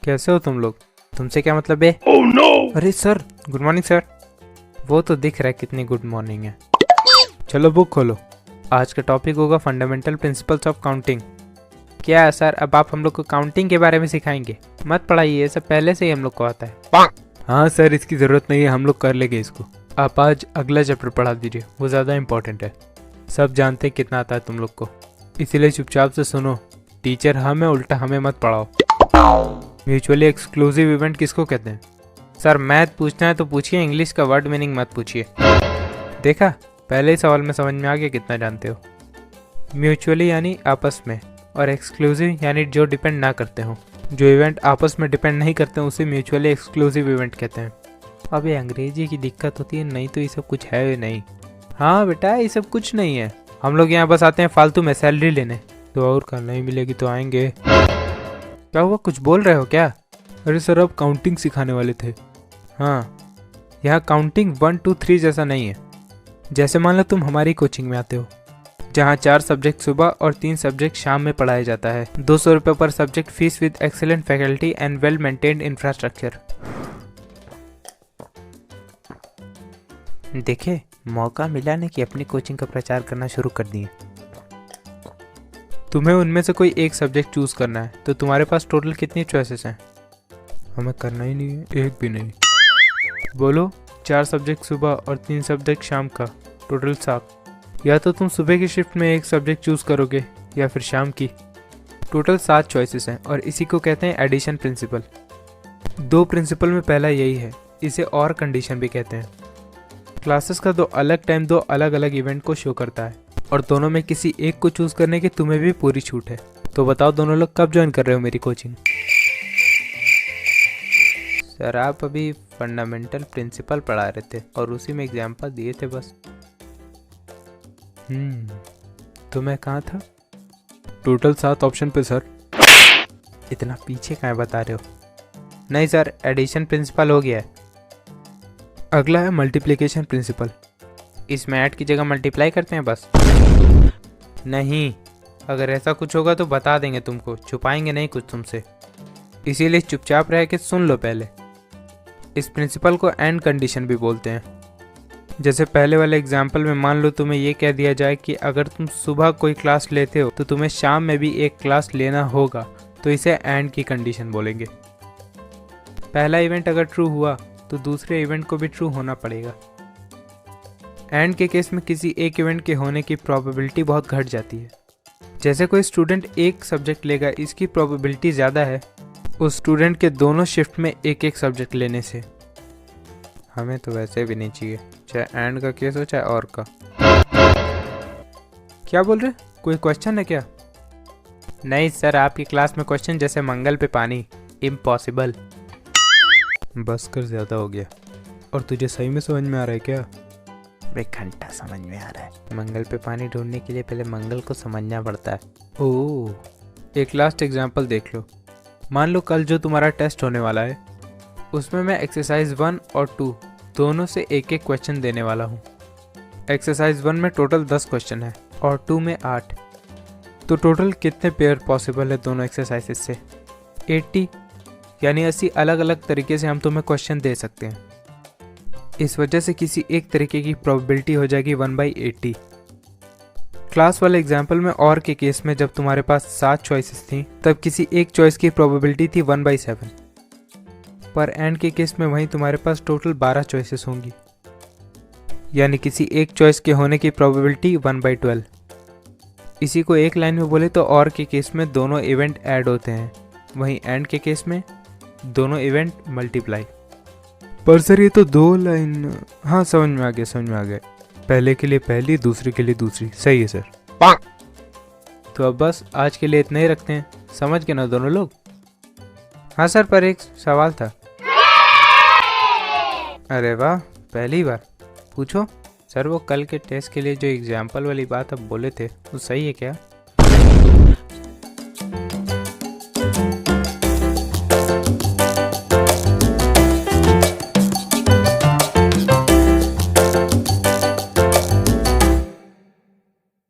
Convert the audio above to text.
कैसे हो तुम लोग? तुमसे क्या मतलब है? Oh no! अरे सर, गुड मॉर्निंग सर। वो तो दिख रहा है कितनी गुड मॉर्निंग है। चलो बुक खोलो। आज का टॉपिक होगा फंडामेंटल प्रिंसिपल्स ऑफ काउंटिंग। क्या है सर, अब आप हम लोग को काउंटिंग के बारे में सिखाएंगे? मत पढ़ाइए, ये सब पहले से ही हम लोग को आता है। हाँ सर, इसकी ज़रूरत नहीं है, हम लोग कर लेंगे इसको। आप आज अगला चैप्टर पढ़ा दीजिए, वो ज़्यादा इंपॉर्टेंट है। सब जानते हैं कितना आता है तुम लोग को, इसीलिए चुपचाप से सुनो। टीचर हम है, उल्टा हमें मत पढ़ाओ। म्यूचुअली एक्सक्लूसिव इवेंट किसको कहते हैं? सर मैथ पूछना है तो पूछिए, इंग्लिश का वर्ड मीनिंग मत पूछिए। देखा, पहले ही सवाल में समझ में आ गया कितना जानते हो। म्यूचुअली यानी आपस में, और एक्सक्लूसिव यानी जो डिपेंड ना करते हो। जो इवेंट आपस में डिपेंड नहीं करते उसे म्यूचुअली एक्सक्लूसिव इवेंट कहते हैं। अब ये अंग्रेजी की दिक्कत होती है, नहीं तो ये सब कुछ है नहीं। हाँ बेटा, ये सब कुछ नहीं है। हम लोग यहाँ बस आते हैं फालतू में सैलरी लेने, तो और कल नहीं मिलेगी तो आएंगे। क्या हुआ, कुछ बोल रहे हो क्या? अरे सर, आप काउंटिंग सिखाने वाले थे। हाँ, यहाँ काउंटिंग 1 2 3 जैसा नहीं है। जैसे मान लो तुम हमारी कोचिंग में आते हो, जहाँ 4 सब्जेक्ट सुबह और 3 सब्जेक्ट शाम में पढ़ाया जाता है। 200 रुपये पर subject fees with excellent faculty and well maintained infrastructure. देखे, मौका मिला ने कि अपनी कोचिंग का प्रचार करना शुरू कर दिए। तुम्हें उनमें से कोई एक सब्जेक्ट चूज करना है, तो तुम्हारे पास टोटल कितनी चॉइसेस हैं? हमें करना ही नहीं है, एक भी नहीं। बोलो, 4 सब्जेक्ट सुबह और 3 सब्जेक्ट शाम का, टोटल 7। या तो तुम सुबह की शिफ्ट में एक सब्जेक्ट चूज करोगे या फिर शाम की। टोटल 7 चॉइसेस हैं और इसी को कहते हैं एडिशन प्रिंसिपल। 2 प्रिंसिपल में पहला यही है, इसे और कंडीशन भी कहते हैं। क्लासेस का 2 अलग टाइम 2 अलग अलग इवेंट को शो करता है, और दोनों में किसी एक को चूज करने की तुम्हें भी पूरी छूट है। तो बताओ, दोनों लोग कब ज्वाइन कर रहे हो मेरी कोचिंग? सर, आप अभी फंडामेंटल प्रिंसिपल पढ़ा रहे थे और उसी में एग्जाम्पल दिए थे बस। तो मैं कहाँ था? टोटल 7 ऑप्शन पे सर। इतना पीछे कहाँ बता रहे हो? नहीं सर, एडिशन प्रिंसिपल हो गया है। अगला है मल्टीप्लिकेशन प्रिंसिपल। इसमें ऐड की जगह मल्टीप्लाई करते हैं बस। नहीं, अगर ऐसा कुछ होगा तो बता देंगे तुमको, छुपाएंगे नहीं कुछ तुमसे। इसीलिए चुपचाप रह के सुन लो पहले। इस प्रिंसिपल को एंड कंडीशन भी बोलते हैं। जैसे पहले वाले एग्जाम्पल में मान लो तुम्हें ये कह दिया जाए कि अगर तुम सुबह कोई क्लास लेते हो तो तुम्हें शाम में भी एक क्लास लेना होगा, तो इसे एंड की कंडीशन बोलेंगे। पहला इवेंट अगर ट्रू हुआ तो दूसरे इवेंट को भी ट्रू होना पड़ेगा। एंड के केस में किसी एक इवेंट के होने की प्रोबेबिलिटी बहुत घट जाती है। जैसे कोई स्टूडेंट एक सब्जेक्ट लेगा, इसकी प्रोबेबिलिटी ज़्यादा है उस स्टूडेंट के दोनों शिफ्ट में एक एक सब्जेक्ट लेने से। हमें तो वैसे भी नहीं चाहिए, चाहे एंड का केस हो चाहे और का। क्या बोल रहे, कोई क्वेश्चन है क्या? नहीं सर, आपकी क्लास में क्वेश्चन जैसे मंगल पे पानी, इम्पॉसिबल। बस कर, ज़्यादा हो गया। और तुझे सही में समझ में आ रहा है क्या? एक घंटा समझ में आ रहा है। मंगल पे पानी ढूंढने के लिए पहले मंगल को समझना पड़ता है। ओह, एक लास्ट एग्जांपल देख लो। मान लो कल जो तुम्हारा टेस्ट होने वाला है, उसमें मैं एक्सरसाइज 1 और 2 दोनों से एक एक क्वेश्चन देने वाला हूँ। एक्सरसाइज 1 में टोटल 10 क्वेश्चन है और 2 में 8। तो टोटल कितने पेयर पॉसिबल है दोनों एक्सरसाइजेस से? 80, यानी 80 अलग अलग तरीके से हम तुम्हें क्वेश्चन दे सकते हैं। इस वजह से किसी एक तरीके की प्रोबेबिलिटी हो जाएगी 1/80। क्लास वाले एग्जाम्पल में और के केस में जब तुम्हारे पास 7 चॉइसेस थी, तब किसी एक चॉइस की प्रोबेबिलिटी थी 1/7। पर एंड के केस में वहीं तुम्हारे पास टोटल 12 चॉइसेस होंगी, यानी किसी एक चॉइस के होने की प्रोबेबिलिटी 1/12। इसी को एक लाइन में बोले तो और के केस में दोनों इवेंट ऐड होते हैं, वहीं एंड के केस में दोनों इवेंट मल्टीप्लाई। पर सर, ये तो 2 लाइन। हाँ, समझ में आ गया, समझ में आ गया। पहले के लिए पहली, दूसरी के लिए दूसरी। सही है सर। तो अब बस आज के लिए इतना ही रखते हैं, समझ गए ना दोनों लोग? हाँ सर, पर एक सवाल था। अरे वाह, पहली बार। पूछो सर। वो कल के टेस्ट के लिए जो एग्जाम्पल वाली बात अब बोले थे, वो सही है क्या?